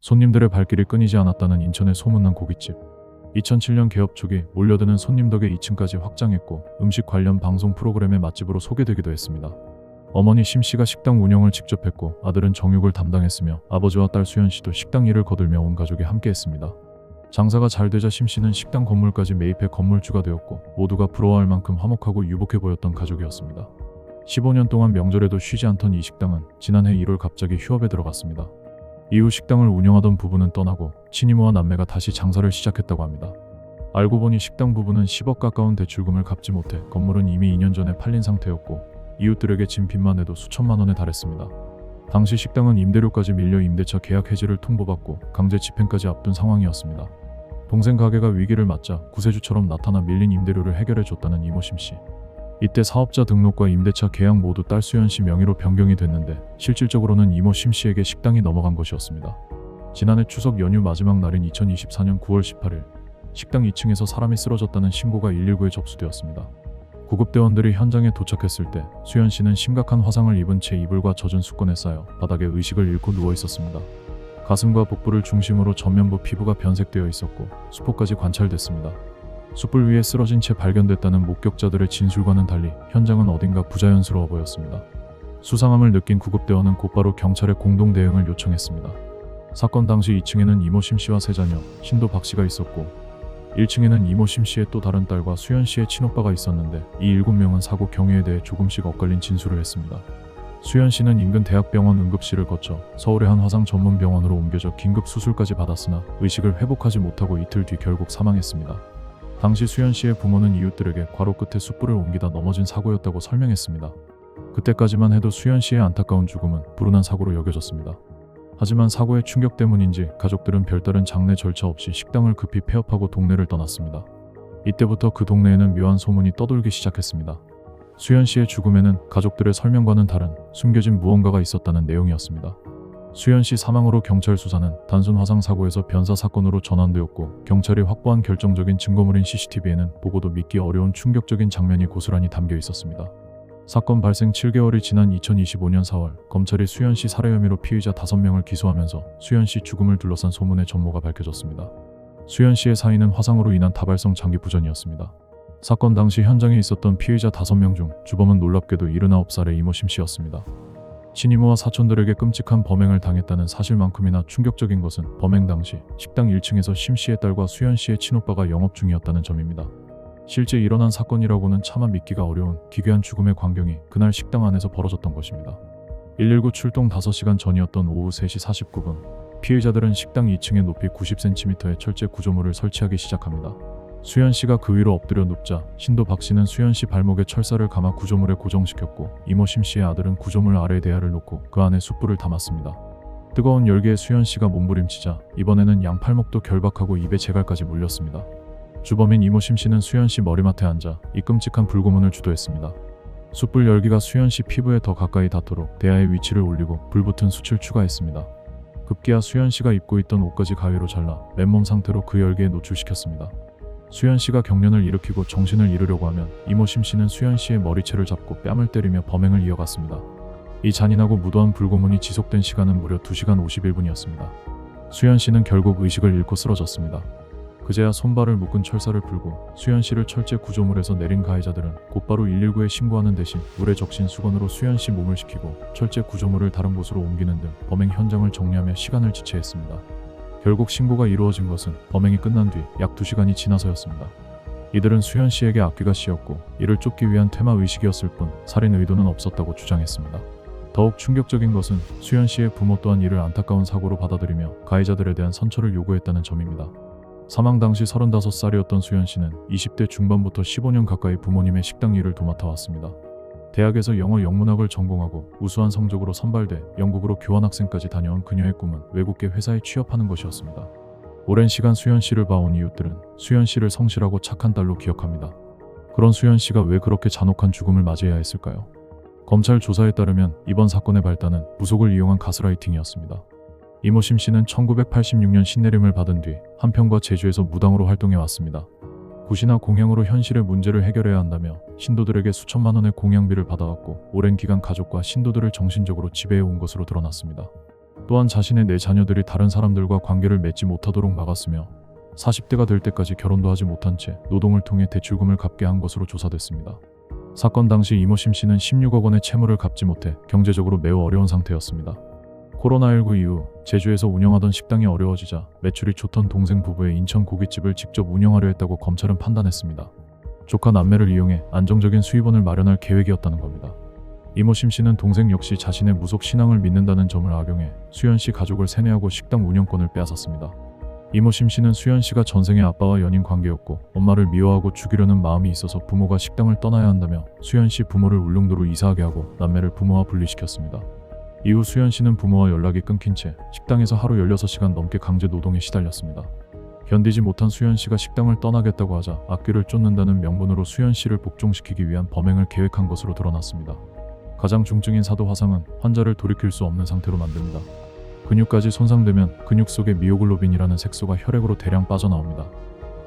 손님들의 발길이 끊이지 않았다는 인천의 소문난 고깃집. 2007년 개업 초기 몰려드는 손님 덕에 2층까지 확장했고 음식 관련 방송 프로그램의 맛집으로 소개되기도 했습니다. 어머니 심씨가 식당 운영을 직접 했고 아들은 정육을 담당했으며 아버지와 딸 수연씨도 식당 일을 거들며 온 가족이 함께했습니다. 장사가 잘 되자 심씨는 식당 건물까지 매입해 건물주가 되었고 모두가 부러워할 만큼 화목하고 유복해 보였던 가족이었습니다. 15년 동안 명절에도 쉬지 않던 이 식당은 지난해 1월 갑자기 휴업에 들어갔습니다. 이후 식당을 운영하던 부부는 떠나고 친이모와 남매가 다시 장사를 시작했다고 합니다. 알고 보니 식당 부부는 10억 가까운 대출금을 갚지 못해 건물은 이미 2년 전에 팔린 상태였고 이웃들에게 진 빚만 해도 수천만 원에 달했습니다. 당시 식당은 임대료까지 밀려 임대차 계약 해지를 통보받고 강제 집행까지 앞둔 상황이었습니다. 동생 가게가 위기를 맞자 구세주처럼 나타나 밀린 임대료를 해결해줬다는 이모 심씨. 이때 사업자 등록과 임대차 계약 모두 딸 수연씨 명의로 변경이 됐는데 실질적으로는 이모 심씨에게 식당이 넘어간 것이었습니다. 지난해 추석 연휴 마지막 날인 2024년 9월 18일 식당 2층에서 사람이 쓰러졌다는 신고가 119에 접수되었습니다. 구급대원들이 현장에 도착했을 때 수연씨는 심각한 화상을 입은 채 이불과 젖은 수건에 쌓여 바닥에 의식을 잃고 누워 있었습니다. 가슴과 복부를 중심으로 전면부 피부가 변색되어 있었고 수포까지 관찰됐습니다. 숯불 위에 쓰러진 채 발견됐다는 목격자들의 진술과는 달리 현장은 어딘가 부자연스러워 보였습니다. 수상함을 느낀 구급대원은 곧바로 경찰에 공동 대응을 요청했습니다. 사건 당시 2층에는 이모 심씨와 세 자녀 신도 박씨가 있었고 1층에는 이모 심씨의 또 다른 딸과 수연씨의 친오빠가 있었는데 이 7명은 사고 경위에 대해 조금씩 엇갈린 진술을 했습니다. 수연씨는 인근 대학병원 응급실을 거쳐 서울의 한 화상 전문 병원으로 옮겨져 긴급 수술까지 받았으나 의식을 회복하지 못하고 이틀 뒤 결국 사망했습니다. 당시 수연씨의 부모는 이웃들에게 괄호 끝에 숯불을 옮기다 넘어진 사고였다고 설명했습니다. 그때까지만 해도 수연씨의 안타까운 죽음은 불운한 사고로 여겨졌습니다. 하지만 사고의 충격 때문인지 가족들은 별다른 장례 절차 없이 식당을 급히 폐업하고 동네를 떠났습니다. 이때부터 그 동네에는 묘한 소문이 떠돌기 시작했습니다. 수연씨의 죽음에는 가족들의 설명과는 다른 숨겨진 무언가가 있었다는 내용이었습니다. 수연씨 사망으로 경찰 수사는 단순 화상 사고에서 변사 사건으로 전환되었고 경찰이 확보한 결정적인 증거물인 CCTV에는 보고도 믿기 어려운 충격적인 장면이 고스란히 담겨 있었습니다. 사건 발생 7개월이 지난 2025년 4월 검찰이 수연씨 살해 혐의로 피의자 5명을 기소하면서 수연씨 죽음을 둘러싼 소문의 전모가 밝혀졌습니다. 수연씨의 사인은 화상으로 인한 다발성 장기 부전이었습니다. 사건 당시 현장에 있었던 피의자 5명 중 주범은 놀랍게도 79살의 이모 심씨였습니다. 친이모와 사촌들에게 끔찍한 범행을 당했다는 사실만큼이나 충격적인 것은 범행 당시 식당 1층에서 심씨의 딸과 수연씨의 친오빠가 영업 중이었다는 점입니다. 실제 일어난 사건이라고는 차마 믿기가 어려운 기괴한 죽음의 광경이 그날 식당 안에서 벌어졌던 것입니다. 119 출동 5시간 전이었던 오후 3시 49분 피의자들은 식당 2층에 높이 90cm의 철제 구조물을 설치하기 시작합니다. 수연씨가 그 위로 엎드려 눕자 신도 박씨는 수연씨 발목에 철사를 감아 구조물에 고정시켰고 이모 심씨의 아들은 구조물 아래에 대야를 놓고 그 안에 숯불을 담았습니다. 뜨거운 열기에 수연씨가 몸부림치자 이번에는 양팔목도 결박하고 입에 재갈까지 물렸습니다. 주범인 이모 심씨는 수연씨 머리맡에 앉아 이 끔찍한 불구문을 주도했습니다. 숯불 열기가 수연씨 피부에 더 가까이 닿도록 대야의 위치를 올리고 불붙은 숯을 추가했습니다. 급기야 수연씨가 입고 있던 옷까지 가위로 잘라 맨몸 상태로 그 열기에 노출시켰습니다. 수연씨가 경련을 일으키고 정신을 잃으려고 하면 이모 심씨는 수연씨의 머리채를 잡고 뺨을 때리며 범행을 이어갔습니다. 이 잔인하고 무도한 불고문이 지속된 시간은 무려 2시간 51분이었습니다. 수연씨는 결국 의식을 잃고 쓰러졌습니다. 그제야 손발을 묶은 철사를 풀고 수연씨를 철제 구조물에서 내린 가해자들은 곧바로 119에 신고하는 대신 물에 적신 수건으로 수연씨 몸을 식히고 철제 구조물을 다른 곳으로 옮기는 등 범행 현장을 정리하며 시간을 지체했습니다. 결국 신고가 이루어진 것은 범행이 끝난 뒤 약 2시간이 지나서였습니다. 이들은 수연씨에게 앞귀가 씌었고 이를 쫓기 위한 퇴마 의식이었을 뿐 살인 의도는 없었다고 주장했습니다. 더욱 충격적인 것은 수연씨의 부모 또한 이를 안타까운 사고로 받아들이며 가해자들에 대한 선처를 요구했다는 점입니다. 사망 당시 35살이었던 수연씨는 20대 중반부터 15년 가까이 부모님의 식당 일을 도맡아 왔습니다. 대학에서 영어 영문학을 전공하고 우수한 성적으로 선발돼 영국으로 교환학생까지 다녀온 그녀의 꿈은 외국계 회사에 취업하는 것이었습니다. 오랜 시간 수연씨를 봐온 이웃들은 수연씨를 성실하고 착한 딸로 기억합니다. 그런 수연씨가 왜 그렇게 잔혹한 죽음을 맞이해야 했을까요? 검찰 조사에 따르면 이번 사건의 발단은 부속을 이용한 가스라이팅이었습니다. 이모 심씨는 1986년 신내림을 받은 뒤 한평과 제주에서 무당으로 활동해왔습니다. 굿이나 공양으로 현실의 문제를 해결해야 한다며 신도들에게 수천만 원의 공양비를 받아왔고 오랜 기간 가족과 신도들을 정신적으로 지배해온 것으로 드러났습니다. 또한 자신의 네 자녀들이 다른 사람들과 관계를 맺지 못하도록 막았으며 40대가 될 때까지 결혼도 하지 못한 채 노동을 통해 대출금을 갚게 한 것으로 조사됐습니다. 사건 당시 이모 심 씨는 16억 원의 채무를 갚지 못해 경제적으로 매우 어려운 상태였습니다. 코로나19 이후 제주에서 운영하던 식당이 어려워지자 매출이 좋던 동생 부부의 인천 고깃집을 직접 운영하려 했다고 검찰은 판단했습니다. 조카 남매를 이용해 안정적인 수입원을 마련할 계획이었다는 겁니다. 이모 심 씨는 동생 역시 자신의 무속 신앙을 믿는다는 점을 악용해 수연 씨 가족을 세뇌하고 식당 운영권을 빼앗았습니다. 이모 심 씨는 수연 씨가 전생에 아빠와 연인 관계였고 엄마를 미워하고 죽이려는 마음이 있어서 부모가 식당을 떠나야 한다며 수연 씨 부모를 울릉도로 이사하게 하고 남매를 부모와 분리시켰습니다. 이후 수연 씨는 부모와 연락이 끊긴 채 식당에서 하루 16시간 넘게 강제 노동에 시달렸습니다. 견디지 못한 수연 씨가 식당을 떠나겠다고 하자 악귀를 쫓는다는 명분으로 수연 씨를 복종시키기 위한 범행을 계획한 것으로 드러났습니다. 가장 중증인 사도 화상은 환자를 돌이킬 수 없는 상태로 만듭니다. 근육까지 손상되면 근육 속에 미오글로빈이라는 색소가 혈액으로 대량 빠져나옵니다.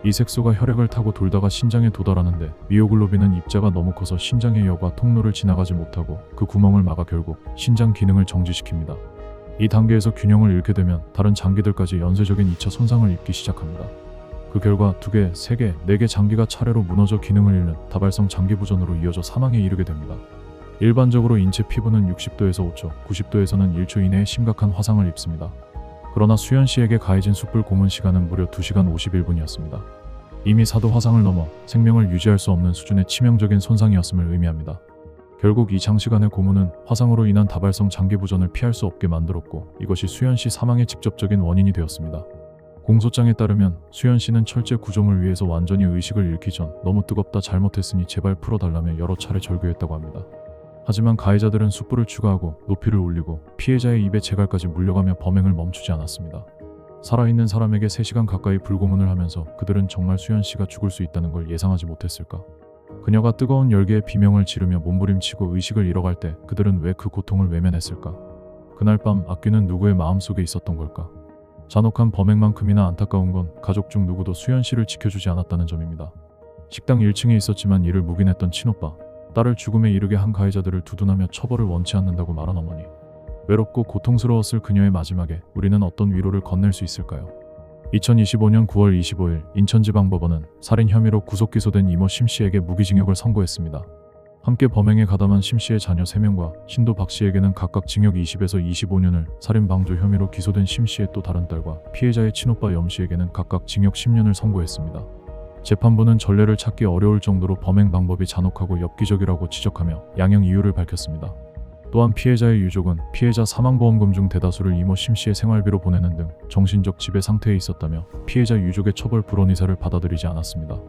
이 색소가 혈액을 타고 돌다가 신장에 도달하는데 미오글로빈은 입자가 너무 커서 신장의 여과 통로를 지나가지 못하고 그 구멍을 막아 결국 신장 기능을 정지시킵니다. 이 단계에서 균형을 잃게 되면 다른 장기들까지 연쇄적인 2차 손상을 입기 시작합니다. 그 결과 2개, 3개, 4개 장기가 차례로 무너져 기능을 잃는 다발성 장기 부전으로 이어져 사망에 이르게 됩니다. 일반적으로 인체 피부는 60도에서 5초, 90도에서는 1초 이내에 심각한 화상을 입습니다. 그러나 수연 씨에게 가해진 숯불 고문 시간은 무려 2시간 51분이었습니다. 이미 사도 화상을 넘어 생명을 유지할 수 없는 수준의 치명적인 손상이었음을 의미합니다. 결국 이 장시간의 고문은 화상으로 인한 다발성 장기 부전을 피할 수 없게 만들었고 이것이 수연 씨 사망의 직접적인 원인이 되었습니다. 공소장에 따르면 수연 씨는 철제 구조물 위에서 완전히 의식을 잃기 전 너무 뜨겁다 잘못했으니 제발 풀어달라며 여러 차례 절규했다고 합니다. 하지만 가해자들은 숯불을 추가하고 높이를 올리고 피해자의 입에 재갈까지 물려가며 범행을 멈추지 않았습니다. 살아있는 사람에게 3시간 가까이 불고문을 하면서 그들은 정말 수연 씨가 죽을 수 있다는 걸 예상하지 못했을까? 그녀가 뜨거운 열기에 비명을 지르며 몸부림치고 의식을 잃어갈 때 그들은 왜 그 고통을 외면했을까? 그날 밤 악귀는 누구의 마음속에 있었던 걸까? 잔혹한 범행만큼이나 안타까운 건 가족 중 누구도 수연 씨를 지켜주지 않았다는 점입니다. 식당 1층에 있었지만 이를 묵인했던 친오빠, 딸을 죽음에 이르게 한 가해자들을 두둔하며 처벌을 원치 않는다고 말한 어머니. 외롭고 고통스러웠을 그녀의 마지막에 우리는 어떤 위로를 건넬 수 있을까요? 2025년 9월 25일 인천지방법원은 살인 혐의로 구속 기소된 이모 심 씨에게 무기징역을 선고했습니다. 함께 범행에 가담한 심 씨의 자녀 3명과 신도 박 씨에게는 각각 징역 20에서 25년을, 살인 방조 혐의로 기소된 심 씨의 또 다른 딸과 피해자의 친오빠 염 씨에게는 각각 징역 10년을 선고했습니다. 재판부는 전례를 찾기 어려울 정도로 범행 방법이 잔혹하고 엽기적이라고 지적하며 양형 이유를 밝혔습니다. 또한 피해자의 유족은 피해자 사망보험금 중 대다수를 이모 심 씨의 생활비로 보내는 등 정신적 지배 상태에 있었다며 피해자 유족의 처벌 불원 의사를 받아들이지 않았습니다.